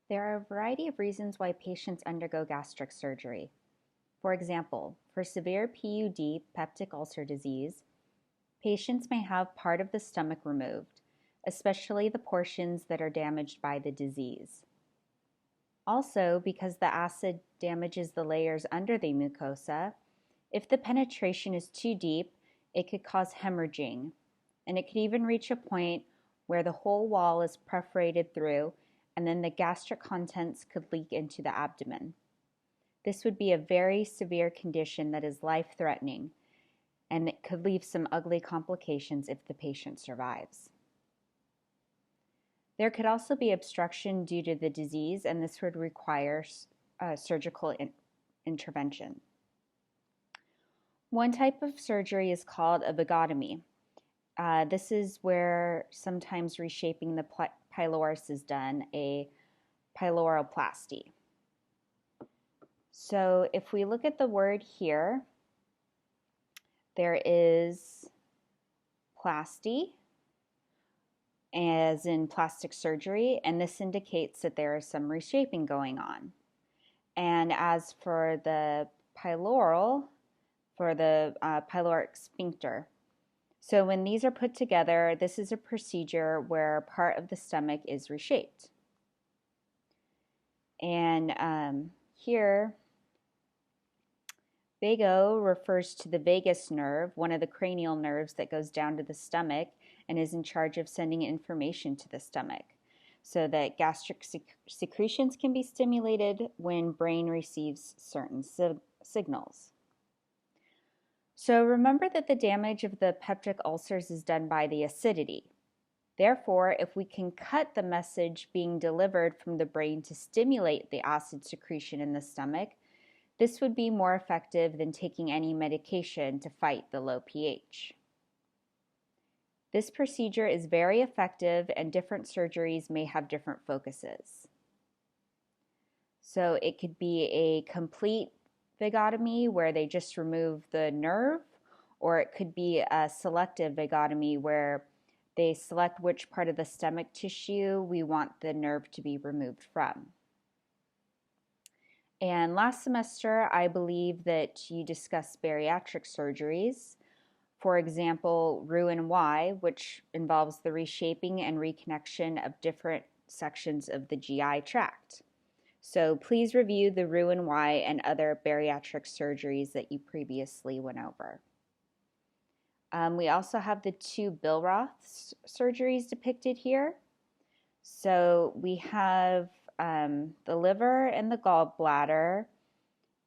There are a variety of reasons why patients undergo gastric surgery. For example, for severe PUD, peptic ulcer disease, patients may have part of the stomach removed, especially the portions that are damaged by the disease. Also, because the acid damages the layers under the mucosa, if the penetration is too deep, it could cause hemorrhaging, and it could even reach a point where the whole wall is perforated through, and then the gastric contents could leak into the abdomen. This would be a very severe condition that is life-threatening, and it could leave some ugly complications if the patient survives. There could also be obstruction due to the disease, and this would require surgical intervention. One type of surgery is called a vagotomy. This is where sometimes reshaping the pylorus is done, a pyloroplasty. So if we look at the word here, there is plasty, as in plastic surgery, and this indicates that there is some reshaping going on. And as for the pyloral, for the pyloric sphincter. So when these are put together, this is a procedure where part of the stomach is reshaped. And here, vago refers to the vagus nerve, one of the cranial nerves that goes down to the stomach and is in charge of sending information to the stomach so that gastric secretions can be stimulated when brain receives certain signals. So remember that the damage of the peptic ulcers is done by the acidity. Therefore, if we can cut the message being delivered from the brain to stimulate the acid secretion in the stomach, this would be more effective than taking any medication to fight the low pH. This procedure is very effective, and different surgeries may have different focuses. So it could be a complete vagotomy where they just remove the nerve, or it could be a selective vagotomy where they select which part of the stomach tissue we want the nerve to be removed from. And last semester, I believe that you discussed bariatric surgeries. For example, Roux-en-Y, which involves the reshaping and reconnection of different sections of the GI tract. So please review the Roux-en-Y and other bariatric surgeries that you previously went over. We also have the two Billroth surgeries depicted here. So we have the liver and the gallbladder,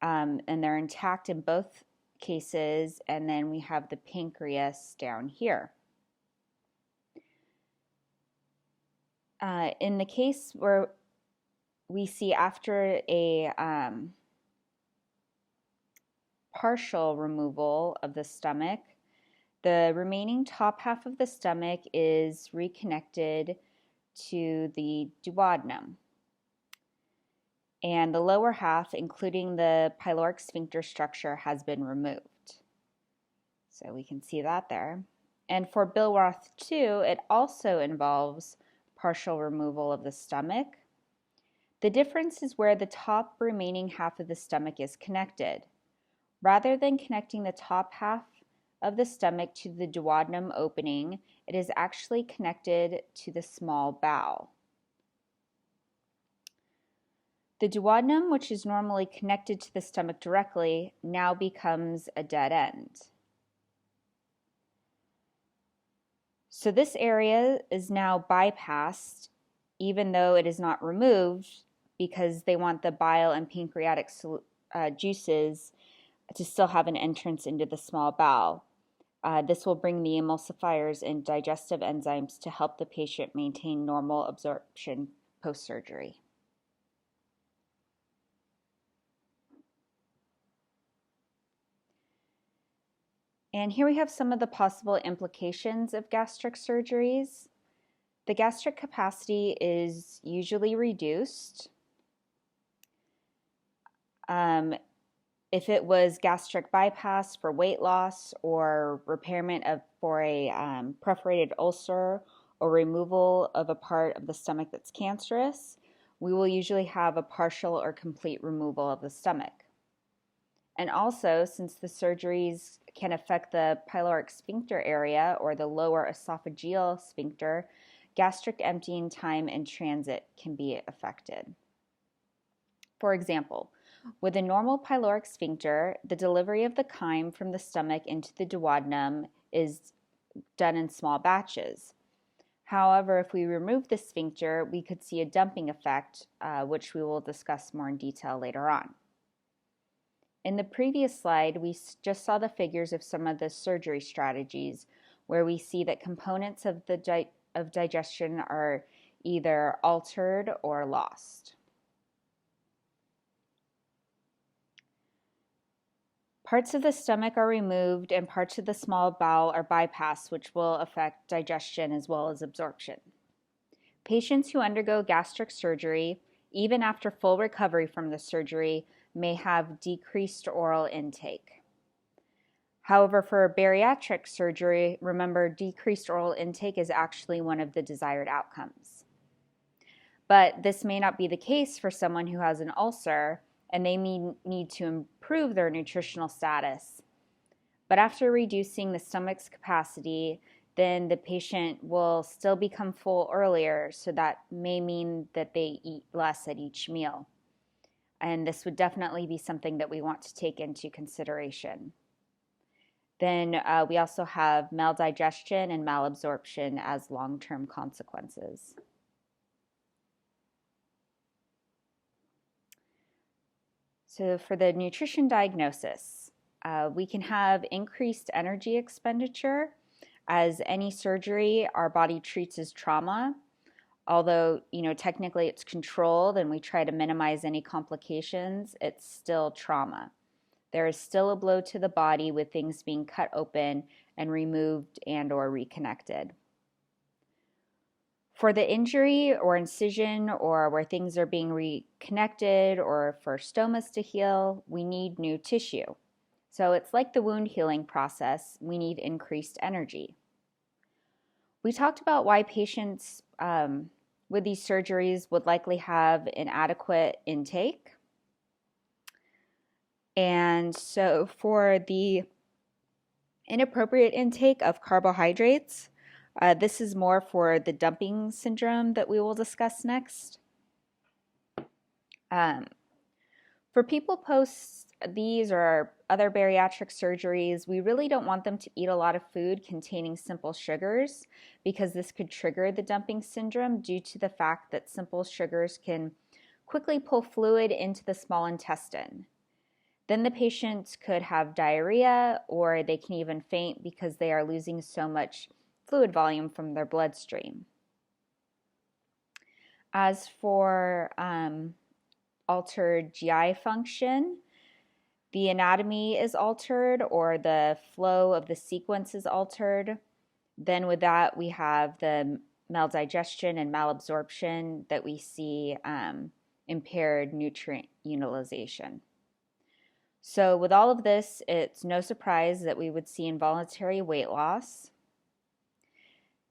and they're intact in both cases, and then we have the pancreas down here. In the case where we see after a partial removal of the stomach, the remaining top half of the stomach is reconnected to the duodenum. And the lower half, including the pyloric sphincter structure, has been removed. So we can see that there. And for Billroth 2, it also involves partial removal of the stomach. The difference is where the top remaining half of the stomach is connected. Rather than connecting the top half of the stomach to the duodenum opening, it is actually connected to the small bowel. The duodenum, which is normally connected to the stomach directly, now becomes a dead end. So this area is now bypassed, even though it is not removed, because they want the bile and pancreatic juices to still have an entrance into the small bowel. This will bring the emulsifiers and digestive enzymes to help the patient maintain normal absorption post-surgery. And here we have some of the possible implications of gastric surgeries. The gastric capacity is usually reduced. If it was gastric bypass for weight loss or repairment for a perforated ulcer or removal of a part of the stomach that's cancerous, we will usually have a partial or complete removal of the stomach. And also, since the surgeries can affect the pyloric sphincter area or the lower esophageal sphincter, gastric emptying time and transit can be affected. For example, with a normal pyloric sphincter, the delivery of the chyme from the stomach into the duodenum is done in small batches. However, if we remove the sphincter, we could see a dumping effect, which we will discuss more in detail later on. In the previous slide, we just saw the figures of some of the surgery strategies where we see that components of digestion are either altered or lost. Parts of the stomach are removed and parts of the small bowel are bypassed, which will affect digestion as well as absorption. Patients who undergo gastric surgery, even after full recovery from the surgery, may have decreased oral intake. However, for bariatric surgery, remember, decreased oral intake is actually one of the desired outcomes. But this may not be the case for someone who has an ulcer, and they may need to improve their nutritional status. But after reducing the stomach's capacity, then the patient will still become full earlier, so that may mean that they eat less at each meal. And this would definitely be something that we want to take into consideration. Then we also have maldigestion and malabsorption as long-term consequences. So for the nutrition diagnosis, we can have increased energy expenditure. As any surgery, our body treats as trauma. Although, technically it's controlled and we try to minimize any complications, it's still trauma. There is still a blow to the body with things being cut open and removed and or reconnected. For the injury or incision or where things are being reconnected or for stomas to heal, we need new tissue. So it's like the wound healing process, we need increased energy. We talked about why patients with these surgeries would likely have inadequate intake. And so for the inappropriate intake of carbohydrates, this is more for the dumping syndrome that we will discuss next. For people post these or other bariatric surgeries, we really don't want them to eat a lot of food containing simple sugars because this could trigger the dumping syndrome due to the fact that simple sugars can quickly pull fluid into the small intestine. Then the patients could have diarrhea or they can even faint because they are losing so much fluid volume from their bloodstream. As for altered GI function, the anatomy is altered or the flow of the sequence is altered. Then with that, we have the maldigestion and malabsorption that we see impaired nutrient utilization. So with all of this, it's no surprise that we would see involuntary weight loss.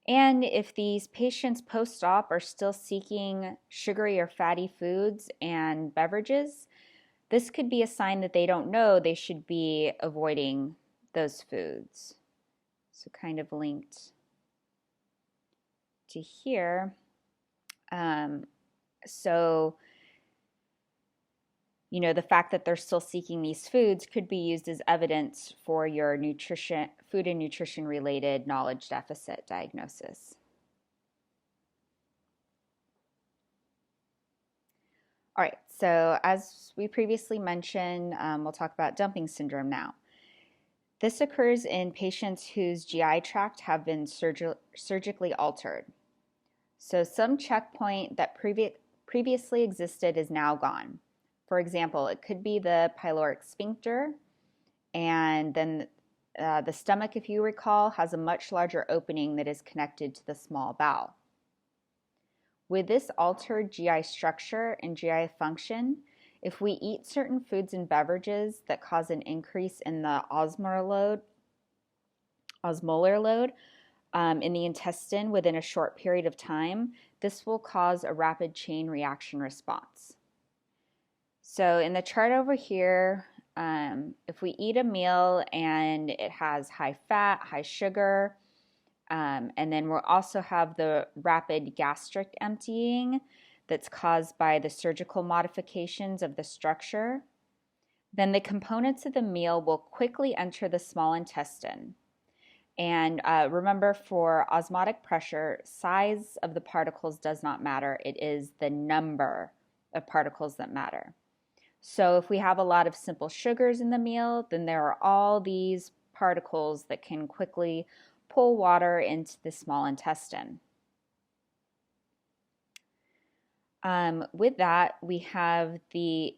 And if these patients post-op are still seeking sugary or fatty foods and beverages, this could be a sign that they don't know they should be avoiding those foods. So kind of linked to here. The fact that they're still seeking these foods could be used as evidence for your food and nutrition related knowledge deficit diagnosis. All right, so as we previously mentioned, we'll talk about dumping syndrome now. This occurs in patients whose GI tract have been surgically altered. So some checkpoint that previously existed is now gone. For example, it could be the pyloric sphincter, and then the stomach, if you recall, has a much larger opening that is connected to the small bowel. With this altered GI structure and GI function, if we eat certain foods and beverages that cause an increase in the osmolar load, in the intestine within a short period of time, this will cause a rapid chain reaction response. So in the chart over here, if we eat a meal and it has high fat, high sugar, and then we'll also have the rapid gastric emptying that's caused by the surgical modifications of the structure, then the components of the meal will quickly enter the small intestine. And remember, for osmotic pressure, size of the particles does not matter. It is the number of particles that matter. So if we have a lot of simple sugars in the meal, then there are all these particles that can quickly pull water into the small intestine. With that, we have the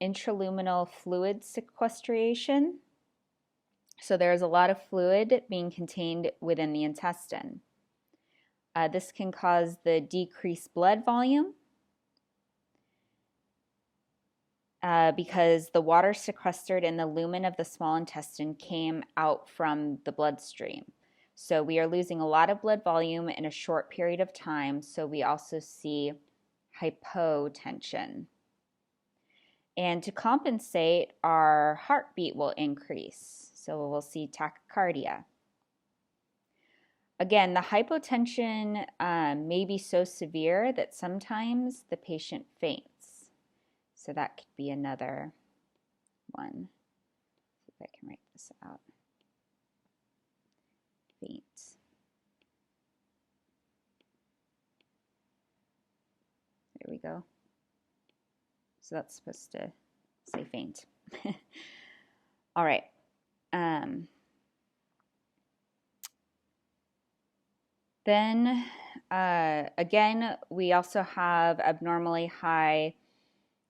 intraluminal fluid sequestration. So there's a lot of fluid being contained within the intestine. This can cause the decreased blood volume because the water sequestered in the lumen of the small intestine came out from the bloodstream. So we are losing a lot of blood volume in a short period of time, so we also see hypotension. And to compensate, our heartbeat will increase, so we'll see tachycardia. Again, the hypotension may be so severe that sometimes the patient faints. So that could be another one. See if I can write this out. Faint. There we go. So that's supposed to say faint. All right. Then again, we also have abnormally high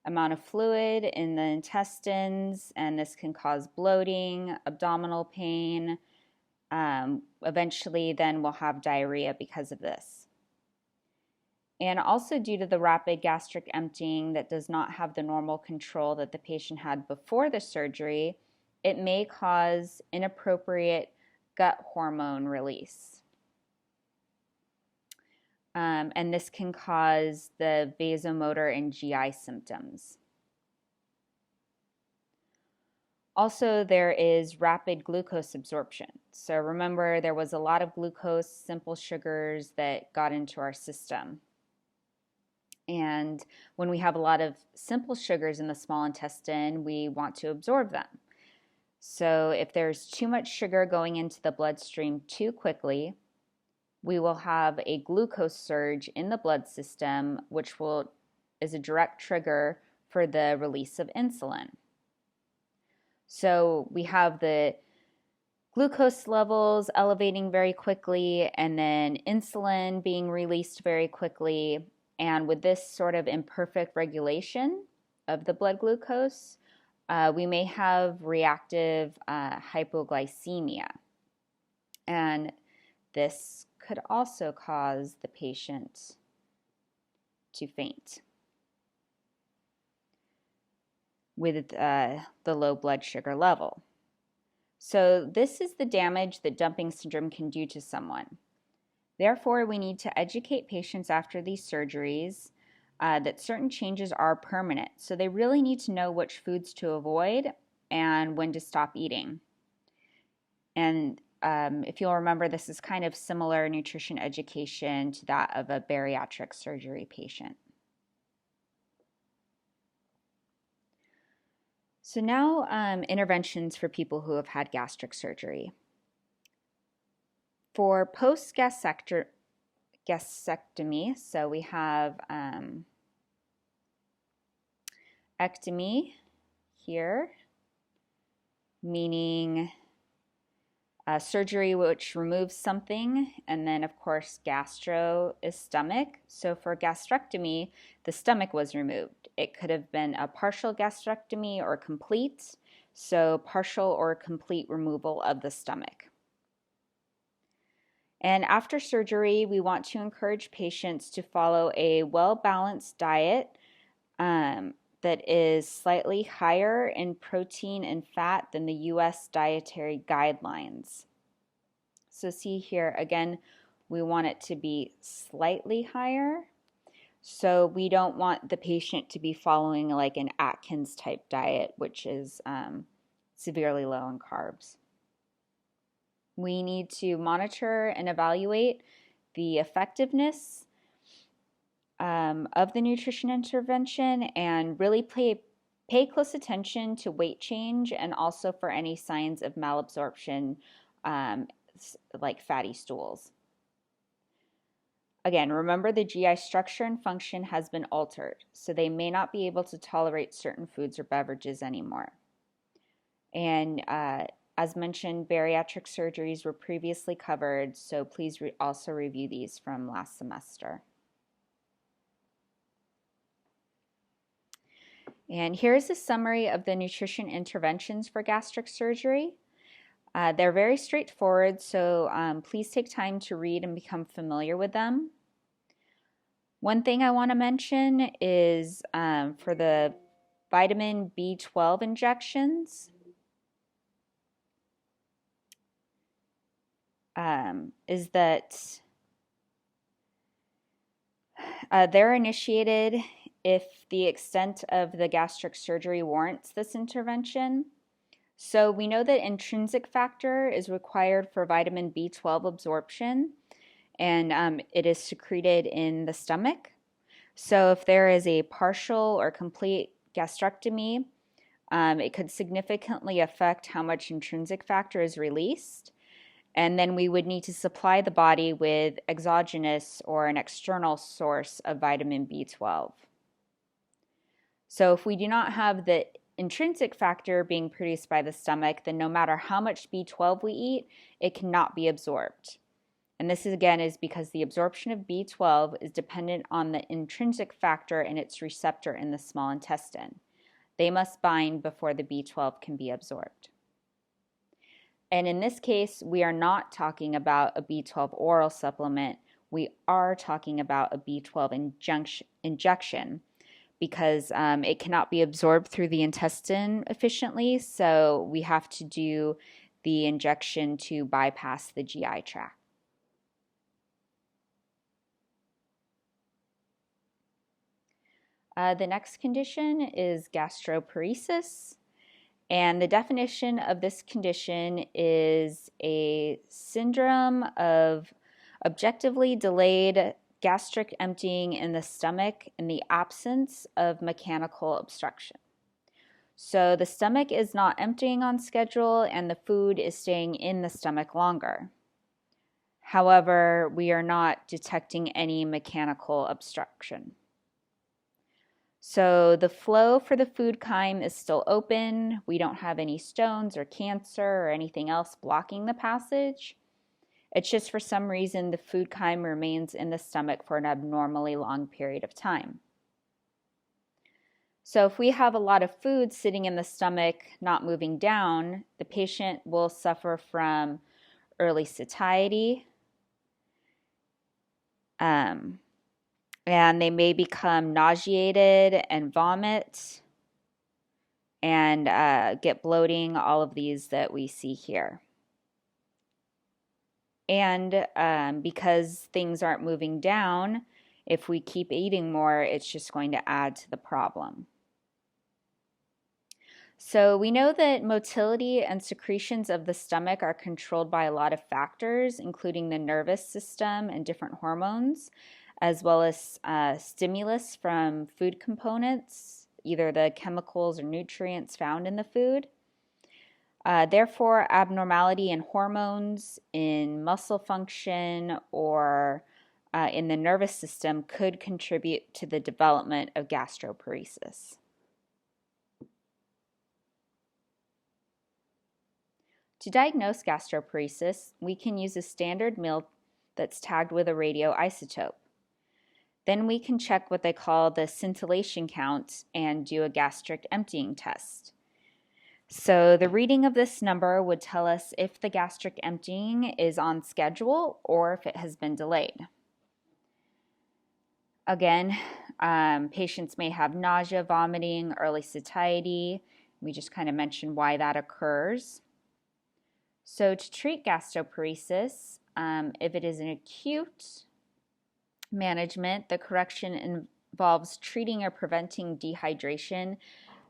amount of fluid in the intestines, and this can cause bloating, abdominal pain. Eventually, then we'll have diarrhea because of this. And also due to the rapid gastric emptying that does not have the normal control that the patient had before the surgery, it may cause inappropriate gut hormone release. And this can cause the vasomotor and GI symptoms. Also, there is rapid glucose absorption. So remember, there was a lot of glucose, simple sugars that got into our system. And when we have a lot of simple sugars in the small intestine, we want to absorb them. So if there's too much sugar going into the bloodstream too quickly, we will have a glucose surge in the blood system, which is a direct trigger for the release of insulin. So we have the glucose levels elevating very quickly, and then insulin being released very quickly. And with this sort of imperfect regulation of the blood glucose, we may have reactive hypoglycemia. And this could also cause the patient to faint with the low blood sugar level. So this is the damage that dumping syndrome can do to someone. Therefore, we need to educate patients after these surgeries that certain changes are permanent. So they really need to know which foods to avoid and when to stop eating. And if you'll remember, this is kind of similar nutrition education to that of a bariatric surgery patient. So now interventions for people who have had gastric surgery. For post-gastrectomy, so we have ectomy here, meaning surgery which removes something, and then of course gastro is stomach. So for gastrectomy, the stomach was removed. It could have been a partial gastrectomy or complete, so partial or complete removal of the stomach. And after surgery, we want to encourage patients to follow a well-balanced diet that is slightly higher in protein and fat than the U.S. dietary guidelines. So see here, again, we want it to be slightly higher. So we don't want the patient to be following like an Atkins type diet, which is severely low in carbs. We need to monitor and evaluate the effectiveness of the nutrition intervention and really pay close attention to weight change and also for any signs of malabsorption like fatty stools. Again, remember the GI structure and function has been altered, so they may not be able to tolerate certain foods or beverages anymore. And as mentioned, bariatric surgeries were previously covered, so please also review these from last semester. And here's a summary of the nutrition interventions for gastric surgery. They're very straightforward, so please take time to read and become familiar with them. One thing I want to mention is for the vitamin B12 injections, is that they're initiated if the extent of the gastric surgery warrants this intervention. So we know that intrinsic factor is required for vitamin B12 absorption, and it is secreted in the stomach. So if there is a partial or complete gastrectomy, it could significantly affect how much intrinsic factor is released. And then we would need to supply the body with exogenous or an external source of vitamin B12. So if we do not have the intrinsic factor being produced by the stomach, then no matter how much B12 we eat, it cannot be absorbed. And this again is because the absorption of B12 is dependent on the intrinsic factor and its receptor in the small intestine. They must bind before the B12 can be absorbed. And in this case, we are not talking about a B12 oral supplement. We are talking about a B12 injection because it cannot be absorbed through the intestine efficiently, so we have to do the injection to bypass the GI tract. The next condition is gastroparesis, and the definition of this condition is a syndrome of objectively delayed gastric emptying in the stomach in the absence of mechanical obstruction. So the stomach is not emptying on schedule and the food is staying in the stomach longer. However, we are not detecting any mechanical obstruction. So the flow for the food chyme is still open. We don't have any stones or cancer or anything else blocking the passage. It's just for some reason the food chyme remains in the stomach for an abnormally long period of time. So if we have a lot of food sitting in the stomach not moving down, the patient will suffer from early satiety, and they may become nauseated and vomit and get bloating, all of these that we see here. And because things aren't moving down, if we keep eating more, it's just going to add to the problem. So we know that motility and secretions of the stomach are controlled by a lot of factors, including the nervous system and different hormones, as well as stimulus from food components, either the chemicals or nutrients found in the food. Therefore, abnormality in hormones, in muscle function, or in the nervous system could contribute to the development of gastroparesis. To diagnose gastroparesis, we can use a standard meal that's tagged with a radioisotope. Then we can check what they call the scintillation count and do a gastric emptying test. So the reading of this number would tell us if the gastric emptying is on schedule or if it has been delayed. Again, patients may have nausea, vomiting, early satiety. We just kind of mentioned why that occurs. So to treat gastroparesis, if it is an acute management, the correction involves treating or preventing dehydration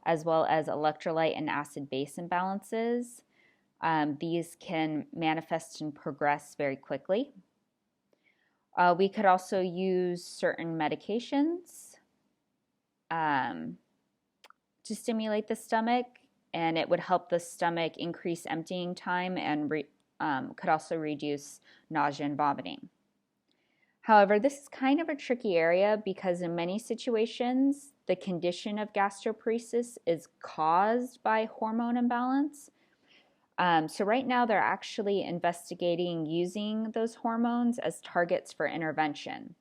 as well as electrolyte and acid-base imbalances. These can manifest and progress very quickly. We could also use certain medications to stimulate the stomach, and it would help the stomach increase emptying time and could also reduce nausea and vomiting. However, this is kind of a tricky area because in many situations, the condition of gastroparesis is caused by hormone imbalance. So right now they're actually investigating using those hormones as targets for intervention.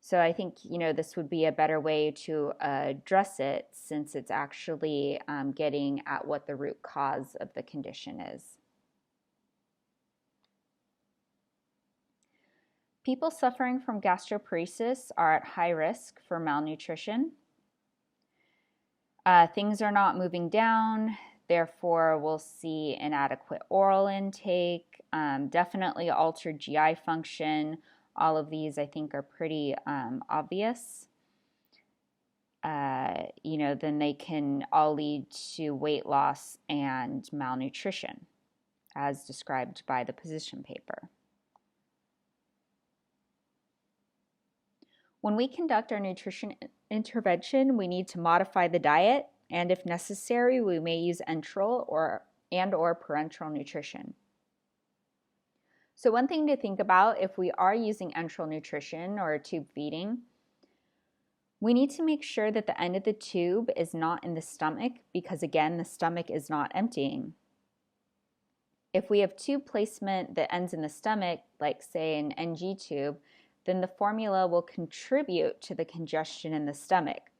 So I think, this would be a better way to address it since it's actually getting at what the root cause of the condition is. People suffering from gastroparesis are at high risk for malnutrition. Things are not moving down, therefore we'll see inadequate oral intake, definitely altered GI function. All of these I think are pretty obvious. Then they can all lead to weight loss and malnutrition as described by the position paper. When we conduct our nutrition intervention, we need to modify the diet, and if necessary, we may use enteral or parenteral nutrition. So one thing to think about if we are using enteral nutrition or tube feeding, we need to make sure that the end of the tube is not in the stomach because, again, the stomach is not emptying. If we have tube placement that ends in the stomach, like say an NG tube, then the formula will contribute to the congestion in the stomach.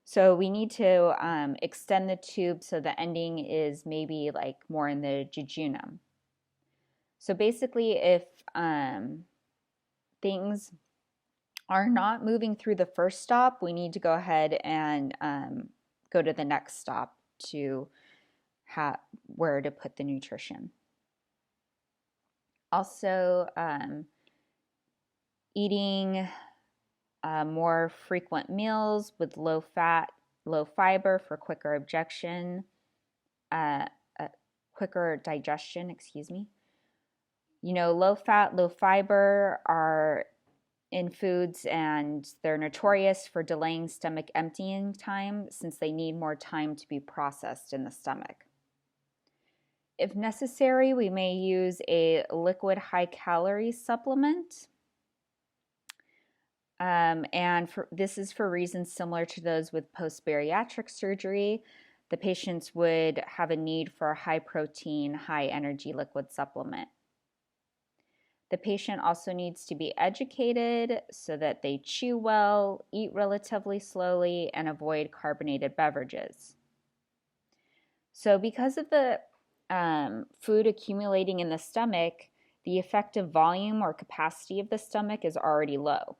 So we need to extend the tube so the ending is maybe like more in the jejunum. So basically if things are not moving through the first stop, we need to go ahead and go to the next stop to where to put the nutrition. Also, eating more frequent meals with low fat, low fiber for quicker digestion, low fat, low fiber are in foods and they're notorious for delaying stomach emptying time since they need more time to be processed in the stomach. If necessary, we may use a liquid high-calorie supplement. This is for reasons similar to those with post-bariatric surgery. The patients would have a need for a high-protein, high-energy liquid supplement. The patient also needs to be educated so that they chew well, eat relatively slowly, and avoid carbonated beverages. So because of the food accumulating in the stomach, the effective volume or capacity of the stomach is already low.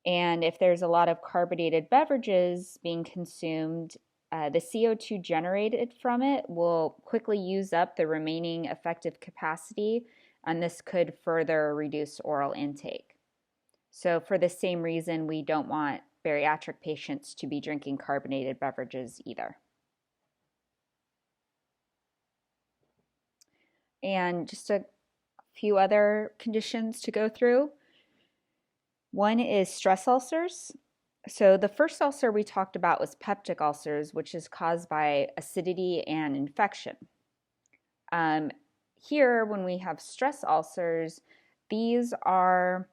And if there's a lot of carbonated beverages being consumed, the CO2 generated from it will quickly use up the remaining effective capacity, and this could further reduce oral intake. So for the same reason, we don't want bariatric patients to be drinking carbonated beverages either. And just a few other conditions to go through. One is stress ulcers. So the first ulcer we talked about was peptic ulcers, which is caused by acidity and infection. Here, when we have stress ulcers, these are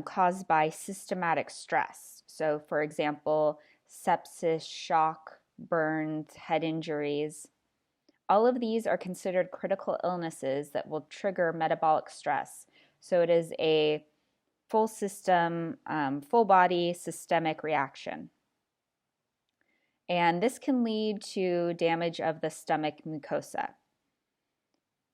caused by systematic stress. So for example, sepsis, shock, burns, head injuries. All of these are considered critical illnesses that will trigger metabolic stress. So it is a full system, full body systemic reaction. And this can lead to damage of the stomach mucosa.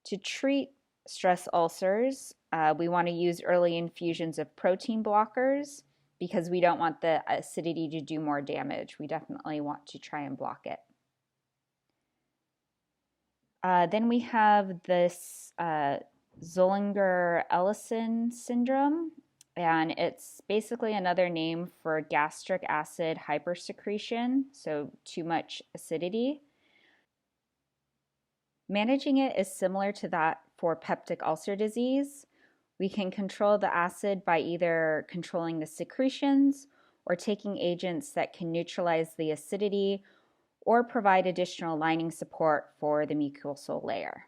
To treat stress ulcers, we want to use early infusions of protein blockers because we don't want the acidity to do more damage. We definitely want to try and block it. Then we have this Zollinger-Ellison syndrome, and it's basically another name for gastric acid hypersecretion, so too much acidity. Managing it is similar to that for peptic ulcer disease. We can control the acid by either controlling the secretions or taking agents that can neutralize the acidity or provide additional lining support for the mucosal layer.